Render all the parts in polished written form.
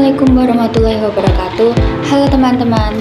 Assalamualaikum warahmatullahi wabarakatuh. Halo teman-teman,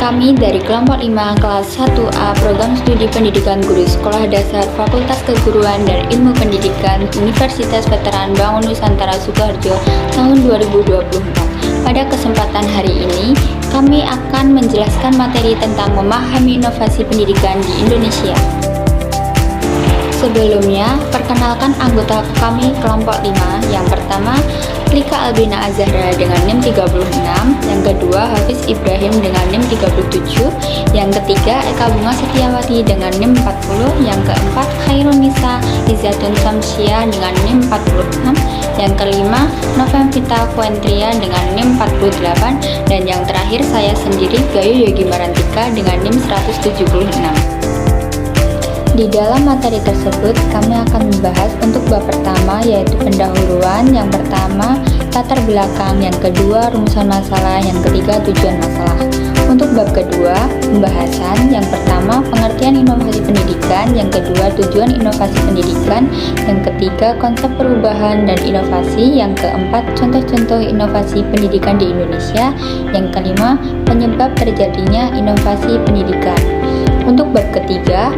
kami dari kelompok 5 kelas 1A Program Studi Pendidikan Guru Sekolah Dasar Fakultas Keguruan dan Ilmu Pendidikan Universitas Veteran Bangun Nusantara Sukoharjo tahun 2024. Pada kesempatan hari ini, kami akan menjelaskan materi tentang memahami inovasi pendidikan di Indonesia. Sebelumnya, perkenalkan anggota kami kelompok 5. Yang pertama, Lika Albina Azahra dengan NIM 36, yang kedua Hafiz Ibrahim dengan NIM 37, yang ketiga Eka Bunga Setiawati dengan NIM 40, yang keempat Khairunisa Izzatun Samsia dengan NIM 46, yang kelima Novemvita Kuentria dengan NIM 48, dan yang terakhir saya sendiri Gayo Yogi Marantika dengan NIM 176. Di dalam materi tersebut, kami akan membahas untuk bab pertama yaitu pendahuluan, yang pertama latar belakang, yang kedua rumusan masalah, yang ketiga tujuan masalah. Untuk bab kedua, pembahasan, yang pertama pengertian inovasi pendidikan, yang kedua tujuan inovasi pendidikan, yang ketiga konsep perubahan dan inovasi, yang keempat contoh-contoh inovasi pendidikan di Indonesia, yang kelima penyebab terjadinya inovasi pendidikan. Untuk bab ketiga,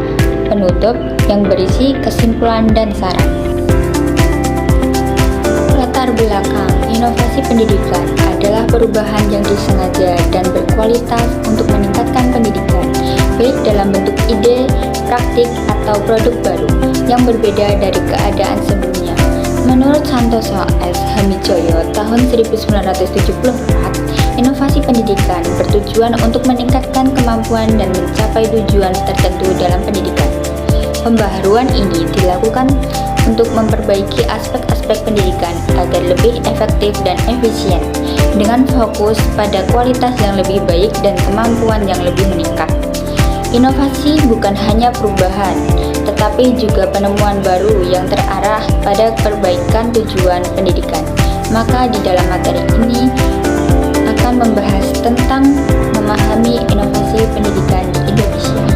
penutup yang berisi kesimpulan dan saran. Latar belakang inovasi pendidikan adalah perubahan yang disengaja dan berkualitas untuk meningkatkan pendidikan, baik dalam bentuk ide, praktik, atau produk baru yang berbeda dari keadaan sebelumnya. Menurut Santoso S. Hamijoyo tahun 1974, inovasi pendidikan bertujuan untuk meningkatkan kemampuan dan mencapai tujuan tertentu dalam pendidikan. Pembaharuan ini dilakukan untuk memperbaiki aspek-aspek pendidikan agar lebih efektif dan efisien, dengan fokus pada kualitas yang lebih baik dan kemampuan yang lebih meningkat. Inovasi bukan hanya perubahan, tetapi juga penemuan baru yang terarah pada perbaikan tujuan pendidikan. Maka di dalam materi ini akan membahas tentang memahami inovasi pendidikan di Indonesia.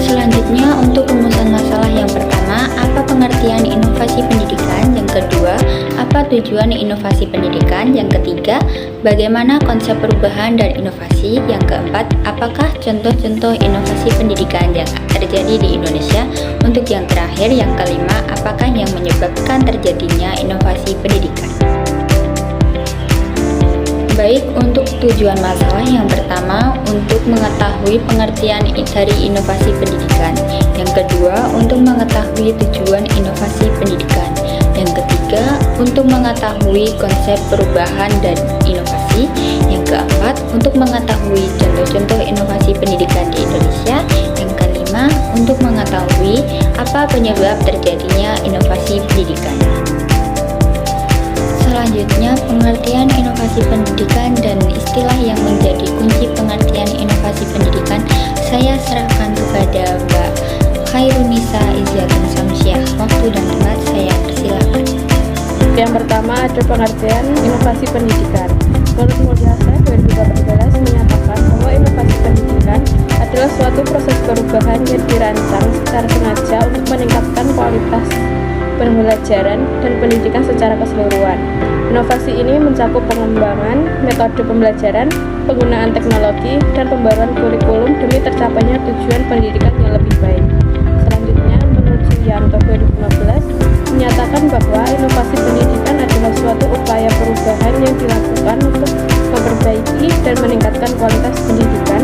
Selanjutnya, untuk rumusan masalah, yang pertama, apa pengertian inovasi pendidikan, yang kedua, apa tujuan inovasi pendidikan, yang ketiga, bagaimana konsep perubahan dan inovasi, yang keempat, apakah contoh-contoh inovasi pendidikan yang terjadi di Indonesia, untuk yang terakhir, yang kelima, apakah yang menyebabkan terjadinya inovasi pendidikan. Baik, untuk tujuan masalah, yang pertama untuk mengetahui pengertian dari inovasi pendidikan, yang kedua untuk mengetahui tujuan inovasi pendidikan, yang ketiga untuk mengetahui konsep perubahan dan inovasi, yang keempat untuk mengetahui contoh-contoh inovasi pendidikan di Indonesia, yang kelima untuk mengetahui apa penyebab terjadinya inovasi pendidikan. Selanjutnya, pengertian inovasi pendidikan dan istilah yang menjadi kunci pengertian inovasi pendidikan saya serahkan kepada Mbak Khairunisa Izzatun Samsiah. Waktu dan tempat saya persilakan. Yang pertama ada pengertian inovasi pendidikan. Menurut Mulyasa 2018 menyatakan bahwa inovasi pendidikan adalah suatu proses perubahan yang dirancang secara sengaja untuk meningkatkan kualitas pembelajaran dan pendidikan secara keseluruhan. Inovasi ini mencakup pengembangan metode pembelajaran, penggunaan teknologi, dan pembaruan kurikulum demi tercapainya tujuan pendidikan yang lebih baik. Selanjutnya, menurut Suyanto 2015 menyatakan bahwa inovasi pendidikan adalah suatu upaya perubahan yang dilakukan untuk memperbaiki dan meningkatkan kualitas pendidikan,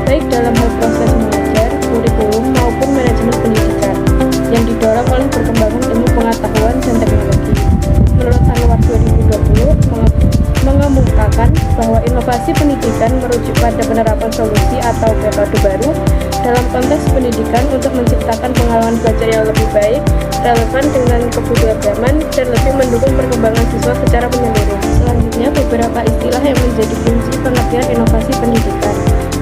baik dalam hal proses mengajar, kurikulum, maupun manajemen pendidikan, yang didorong oleh perkembangan ilmu pengetahuan dan teknologi. Menurut Anwar 2020 mengemukakan bahwa inovasi pendidikan merujuk pada penerapan solusi atau metode baru dalam konteks pendidikan untuk menciptakan pengalaman belajar yang lebih baik, relevan dengan kebutuhan zaman, dan lebih mendukung perkembangan siswa secara menyeluruh. Selanjutnya, beberapa istilah yang menjadi kunci pengertian inovasi pendidikan.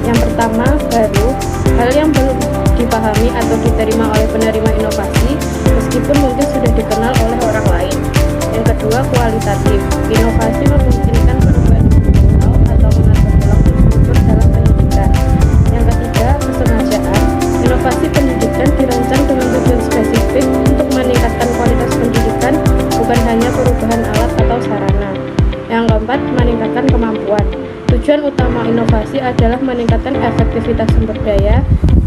Yang pertama, baru, hal yang belum dipahami atau diterima oleh penerima inovasi, meskipun mungkin sudah dikenal oleh orang lain. Yang kedua, kualitatif, inovasi memungkinkan perubahan fundamental atau mengatur ulang struktur dalam pendidikan. Yang ketiga, kesengajaan, inovasi pendidikan dirancang dengan tujuan spesifik untuk meningkatkan kualitas pendidikan, bukan hanya perubahan alat atau sarana. keempat, meningkatkan kemampuan. Tujuan utama inovasi adalah meningkatkan efektivitas sumber daya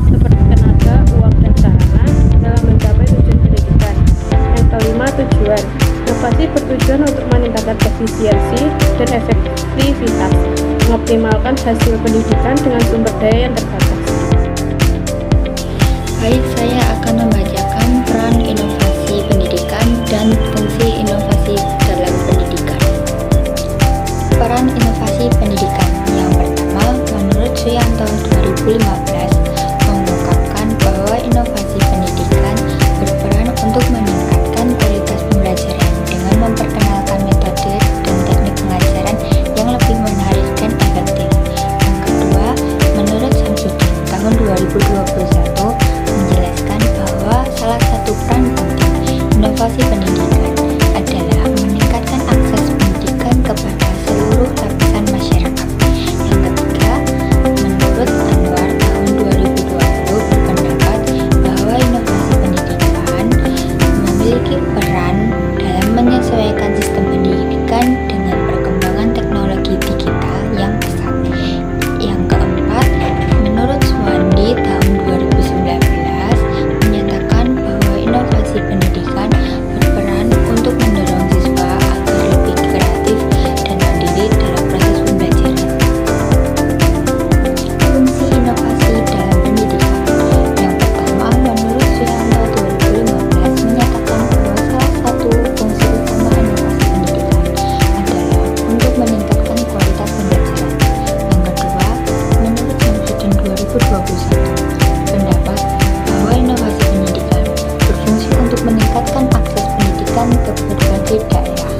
seperti tenaga, uang, dan sarana dalam mencapai tujuan pendidikan. Yang kelima, tujuan. Inovasi bertujuan untuk meningkatkan efisiensi dan efektivitas, mengoptimalkan hasil pendidikan dengan sumber daya yang terbatas. Baik, saya akan membacakan peran inovasi pendidikan dan fungsi inovasi dalam pendidikan. Peran inovasi pendidikan yang pertama, menurut Suyanto 2015, mengungkapkan bahwa inovasi pendidikan berperan untuk meningkatkan kualitas pembelajaran dengan memperkenalkan metode dan teknik pengajaran yang lebih menarik dan efektif. Yang kedua, menurut Samsudin tahun 2021, menjelaskan bahwa salah satu peran penting inovasi pendidikan adalah meningkatkan akses pendidikan kepada seluruh lapisan masyarakat. Yang ketiga, menurut Anwar tahun 2020 berpendapat bahwa inovasi pendidikan memiliki peran dalam menyesuaikan sistem pendidikan dengan perkembangan teknologi digital yang pesat. Yang keempat, menurut Suwandi tahun 2019 menyatakan bahwa inovasi pendidikan berperan untuk mendorong siswa agar lebih kreatif dan mandiri dalam proses pembelajaran. Fungsi inovasi dalam pendidikan yang pertama, menurut Suyanto 2015 menyatakan bahwa salah satu fungsi utama inovasi pendidikan adalah untuk meningkatkan kualitas pembelajaran. Yang kedua, menurut Samsudin 2021 pendapat bahwa inovasi pendidikan berfungsi untuk meningkatkan akses pendidikan ke berbagai daerah,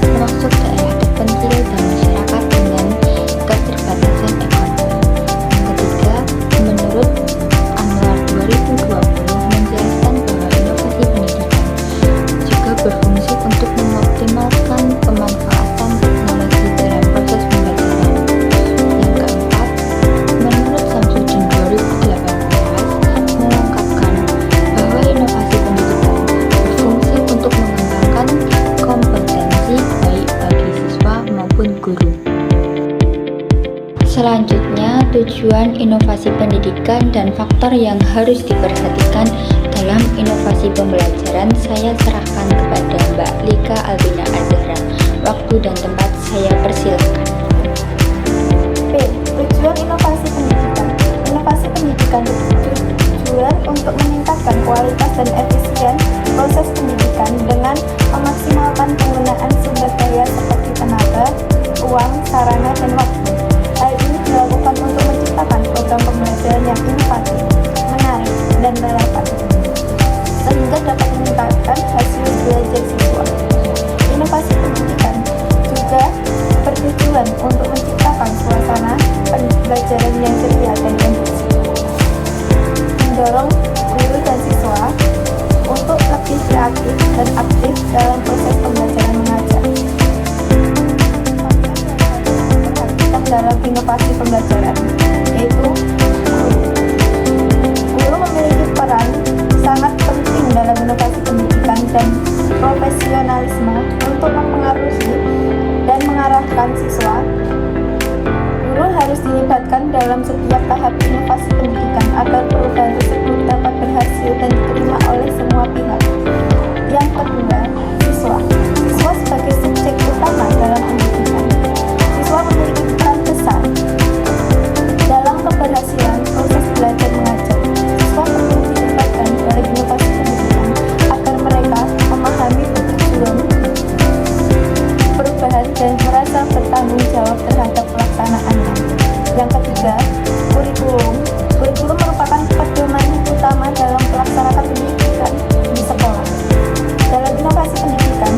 termasuk daerah terpencil dan masyarakat dengan keterbatasan ekonomi. Yang ketiga, menurut Anwar 2020 menjelaskan bahwa inovasi pendidikan juga berfungsi untuk mengoptimalkan pemanfaatan teknologi dalam proses pembelajaran. Yang keempat, menurut Samsudin 2018 mengungkapkan bahwa inovasi pendidikan berfungsi untuk mengembangkan kompetensi baik bagi siswa maupun guru. Selanjutnya, tujuan inovasi pendidikan dan faktor yang harus diperhatikan dalam inovasi pembelajaran saya serahkan kepada Mbak Lika Albina Azahra. Waktu dan tempat saya persilakan. B. Tujuan inovasi pendidikan. Inovasi pendidikan bertujuan untuk meningkatkan kualitas dan efisien proses pendidikan dengan memaksimalkan penggunaan sumber daya seperti tenaga, uang, sarana, dan waktu. Hal ini dilakukan untuk menciptakan program pembelajaran yang inovatif, menarik, dan relevan, sehingga dapat meningkatkan hasil belajar siswa. Inovasi pendidikan juga bertujuan untuk menciptakan suasana pembelajaran yang ceria dan kondusif, mendorong guru dan siswa untuk lebih kreatif dan aktif dalam proses pembelajaran mengajar. Dalam inovasi pembelajaran, yaitu guru memiliki peran sangat penting dalam inovasi pendidikan dan profesionalisme untuk mempengaruhi dan mengarahkan siswa. Guru harus dilibatkan dalam setiap tahap inovasi pendidikan agar perubahan tersebut dapat berhasil dan diterima oleh semua pihak. Yang kedua, siswa. Siswa sebagai subjek utama dalam pendidikan. Siswa memiliki peran besar dalam keberhasilan proses belajar mengajar. Siswa perlu dilibatkan dalam inovasi pendidikan agar mereka memahami tujuan perubahan dan merasa bertanggung jawab terhadap pelaksanaannya. Yang ketiga, kurikulum. Kurikulum merupakan pedoman utama dalam pelaksanaan pendidikan di sekolah. Dalam inovasi pendidikan,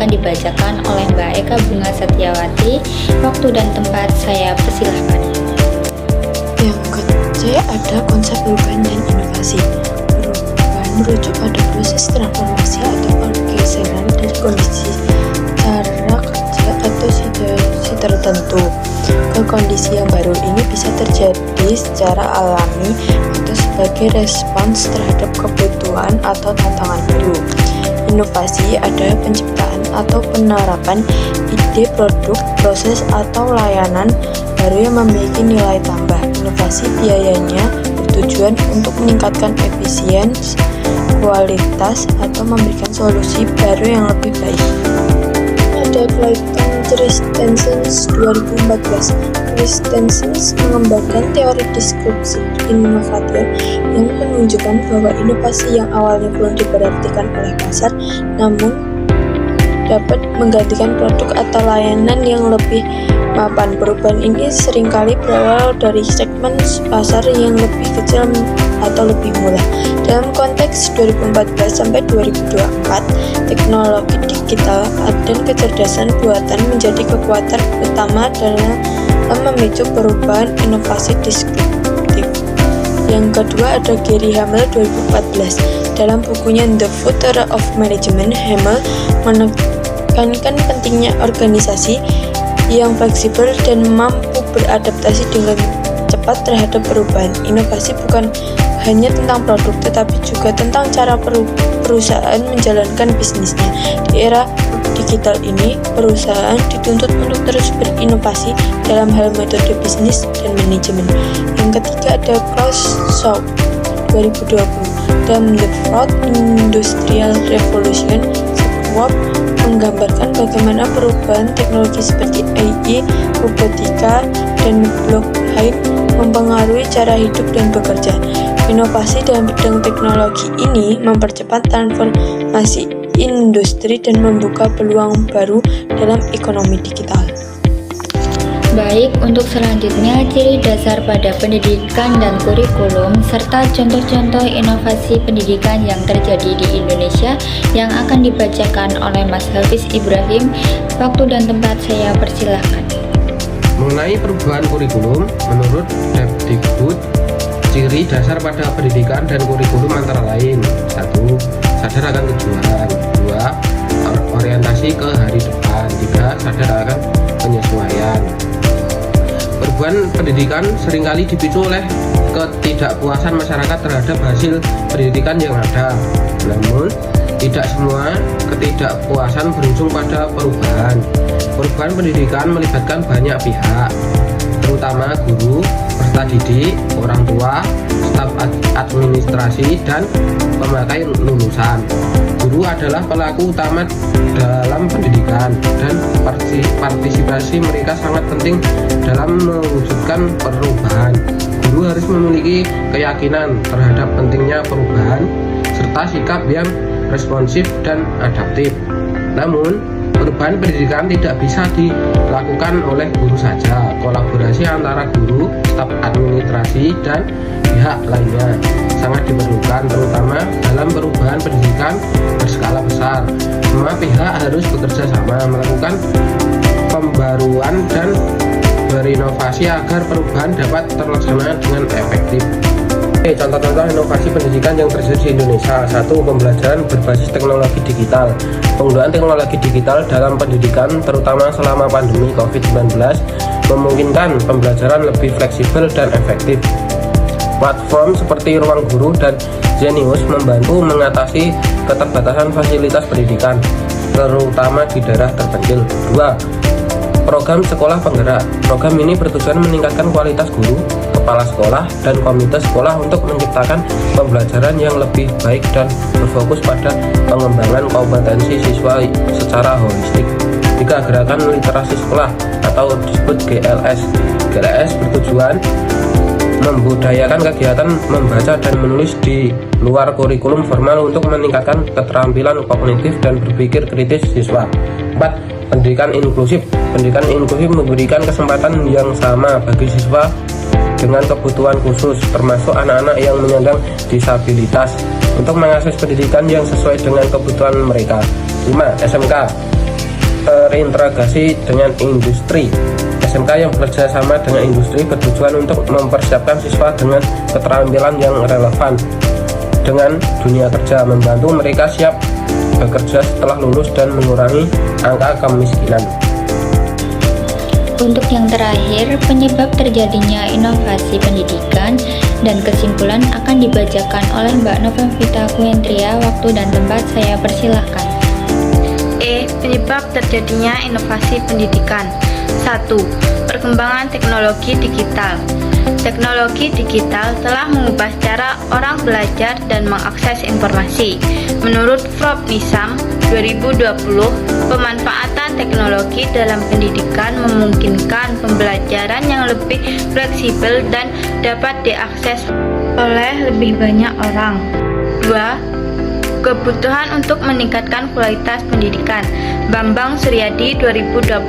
akan dibacakan oleh Mbak Eka Bunga Setiawati. Waktu dan tempat saya persilahkan. Yang ketiga ada konsep perubahan dan inovasi. Perubahan merujuk pada proses transformasi atau pergeseran dari kondisi cara kerja atau situasi tertentu ke kondisi yang baru. Ini bisa terjadi secara alami atau sebagai respons terhadap kebutuhan atau tantangan baru. Inovasi adalah penciptaan atau penerapan ide, produk, proses, atau layanan baru yang memiliki nilai tambah. Inovasi biayanya bertujuan untuk meningkatkan efisiensi, kualitas, atau memberikan solusi baru yang lebih baik. Ada Clayton Christensen 2014. Christensen mengembangkan teori disrupsi inovatif yang menunjukkan bahwa inovasi yang awalnya belum diperhatikan oleh pasar, namun dapat menggantikan produk atau layanan yang lebih mapan. Perubahan ini seringkali berawal dari segmen pasar yang lebih kecil atau lebih murah. Dalam konteks 2014 sampai 2024, teknologi digital dan kecerdasan buatan menjadi kekuatan utama dalam memicu perubahan inovasi disruptif. Yang kedua ada Gary Hamel 2014. Dalam bukunya The Future of Management, Hamel menekankan pentingnya organisasi yang fleksibel dan mampu beradaptasi dengan cepat terhadap perubahan. Inovasi bukan hanya tentang produk, tetapi juga tentang cara perusahaan menjalankan bisnisnya. Di era digital ini, perusahaan dituntut untuk terus berinovasi dalam hal metode bisnis dan manajemen. Yang ketiga ada Klaus Schwab 2020. Dalam The Fourth Industrial Revolution, Schwab menggambarkan bagaimana perubahan teknologi seperti AI, robotika, dan blockchain mempengaruhi cara hidup dan bekerja. Inovasi dalam bidang teknologi ini mempercepat transformasi industri dan membuka peluang baru dalam ekonomi digital. Baik, untuk selanjutnya ciri dasar pada pendidikan dan kurikulum serta contoh-contoh inovasi pendidikan yang terjadi di Indonesia yang akan dibacakan oleh Mas Hafiz Ibrahim. Waktu dan tempat saya persilahkan. Mengenai perubahan kurikulum, menurut Depdikbud, ciri dasar pada pendidikan dan kurikulum antara lain: 1. Sadar akan tujuan. 2. Orientasi ke hari depan. 3. Sadar akan penyesuaian. Perubahan pendidikan seringkali dipicu oleh ketidakpuasan masyarakat terhadap hasil pendidikan yang ada. Namun, tidak semua ketidakpuasan berujung pada perubahan. Perubahan pendidikan melibatkan banyak pihak, terutama guru, peserta didik, orang tua, staf administrasi, dan pemakai lulusan. Guru adalah pelaku utama dalam pendidikan, dan partisipasi mereka sangat penting dalam mewujudkan perubahan. Guru harus memiliki keyakinan terhadap pentingnya perubahan, serta sikap yang responsif dan adaptif. Namun, perubahan pendidikan tidak bisa dilakukan oleh guru saja. Kolaborasi antara guru, staf administrasi, dan pihak lainnya sangat diperlukan, terutama dalam perubahan pendidikan berskala besar. Semua pihak harus bekerja sama, melakukan pembaruan dan berinovasi agar perubahan dapat terlaksana dengan efektif. Contoh-contoh inovasi pendidikan yang terjadi di Indonesia. 1. Pembelajaran berbasis teknologi digital. Penggunaan teknologi digital dalam pendidikan, terutama selama pandemi COVID-19, memungkinkan pembelajaran lebih fleksibel dan efektif. Platform seperti Ruang Guru dan Zenius membantu mengatasi keterbatasan fasilitas pendidikan, terutama di daerah terpencil. 2. Program Sekolah Penggerak. Program ini bertujuan meningkatkan kualitas guru, kepala sekolah, dan komite sekolah untuk menciptakan pembelajaran yang lebih baik dan berfokus pada pengembangan kompetensi siswa secara holistik. 3. Gerakan Literasi Sekolah atau disebut GLS. GLS bertujuan membudayakan kegiatan membaca dan menulis di luar kurikulum formal untuk meningkatkan keterampilan kognitif dan berpikir kritis siswa. 4. Pendidikan inklusif. Pendidikan inklusif memberikan kesempatan yang sama bagi siswa dengan kebutuhan khusus, termasuk anak-anak yang menyandang disabilitas, untuk mengakses pendidikan yang sesuai dengan kebutuhan mereka. 5. SMK. terintegrasi dengan industri. SMK yang bekerja sama dengan industri bertujuan untuk mempersiapkan siswa dengan keterampilan yang relevan dengan dunia kerja, membantu mereka siap bekerja setelah lulus dan mengurangi angka kemiskinan. Untuk yang terakhir, penyebab terjadinya inovasi pendidikan dan kesimpulan akan dibacakan oleh Mbak Novemvita Kuentria. Waktu dan tempat saya persilahkan. Penyebab terjadinya inovasi pendidikan. 1. Perkembangan teknologi digital. Teknologi digital telah mengubah cara orang belajar dan mengakses informasi. Menurut Prof. Nizam 2020, pemanfaatan teknologi dalam pendidikan memungkinkan pembelajaran yang lebih fleksibel dan dapat diakses oleh lebih banyak orang. 2. Kebutuhan untuk meningkatkan kualitas pendidikan. Bambang Suryadi 2020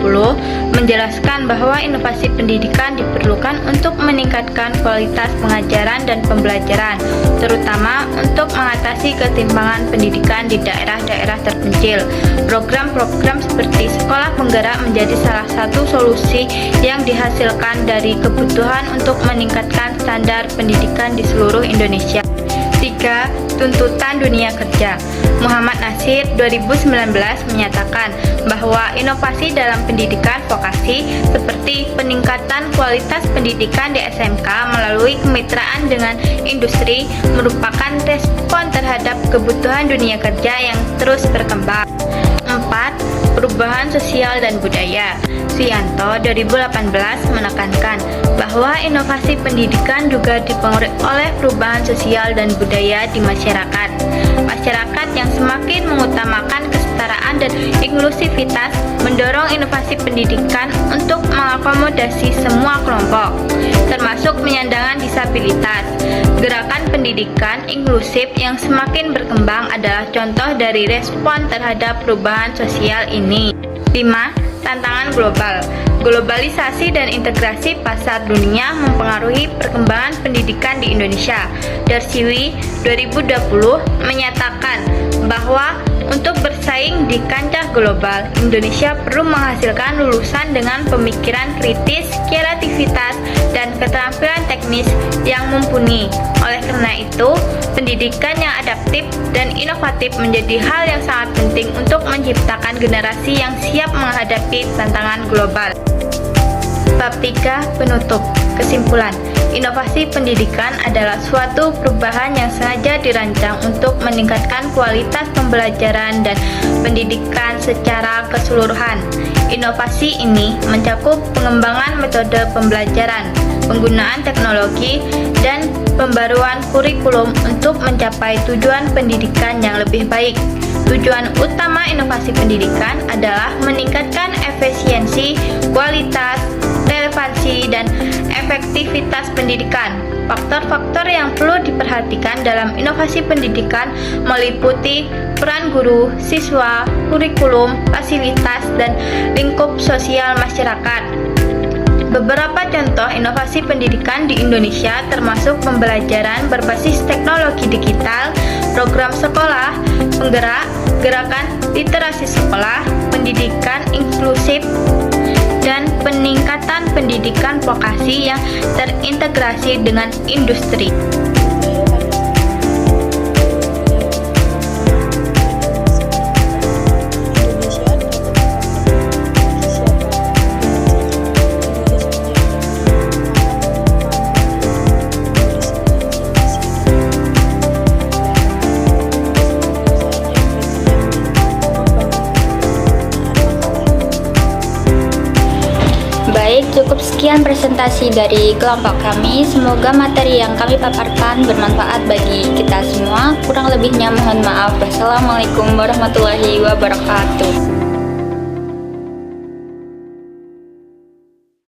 menjelaskan bahwa inovasi pendidikan diperlukan untuk meningkatkan kualitas pengajaran dan pembelajaran, terutama untuk mengatasi ketimpangan pendidikan di daerah-daerah terpencil. Program-program seperti sekolah penggerak menjadi salah satu solusi yang dihasilkan dari kebutuhan untuk meningkatkan standar pendidikan di seluruh Indonesia. 3. Tuntutan dunia kerja. Muhammad Nasir 2019 menyatakan bahwa inovasi dalam pendidikan vokasi seperti peningkatan kualitas pendidikan di SMK melalui kemitraan dengan industri merupakan respon terhadap kebutuhan dunia kerja yang terus berkembang. 4. Perubahan sosial dan budaya. Suyanto 2018 menekankan bahwa inovasi pendidikan juga dipengaruhi oleh perubahan sosial dan budaya di masyarakat. Masyarakat yang semakin mengutamakan kesetaraan dan inklusivitas mendorong inovasi pendidikan untuk mengakomodasi semua kelompok, termasuk penyandang disabilitas. Gerakan pendidikan inklusif yang semakin berkembang adalah contoh dari respon terhadap perubahan sosial ini. 5. Tantangan global. Globalisasi dan integrasi pasar dunia mempengaruhi perkembangan pendidikan di Indonesia. Darsiwi 2020 menyatakan bahwa untuk bersaing di kancah global, Indonesia perlu menghasilkan lulusan dengan pemikiran kritis, kreativitas, dan keterampilan teknis yang mumpuni. Oleh karena itu, pendidikan yang adaptif dan inovatif menjadi hal yang sangat penting untuk menciptakan generasi yang siap menghadapi tantangan global. Bab 3. Penutup. Kesimpulan. Inovasi pendidikan adalah suatu perubahan yang sengaja dirancang untuk meningkatkan kualitas pembelajaran dan pendidikan secara keseluruhan. Inovasi ini mencakup pengembangan metode pembelajaran, penggunaan teknologi, dan pembaruan kurikulum untuk mencapai tujuan pendidikan yang lebih baik. Tujuan utama inovasi pendidikan adalah meningkatkan efisiensi, kualitas, relevansi, dan efektivitas pendidikan. Faktor-faktor yang perlu diperhatikan dalam inovasi pendidikan meliputi peran guru, siswa, kurikulum, fasilitas, dan lingkup sosial masyarakat. Beberapa contoh inovasi pendidikan di Indonesia termasuk pembelajaran berbasis teknologi digital, program sekolah penggerak, gerakan literasi sekolah, pendidikan inklusif, dan peningkatan pendidikan vokasi yang terintegrasi dengan industri. Baik, cukup sekian presentasi dari kelompok kami. Semoga materi yang kami paparkan bermanfaat bagi kita semua. Kurang lebihnya mohon maaf. Wassalamualaikum warahmatullahi wabarakatuh.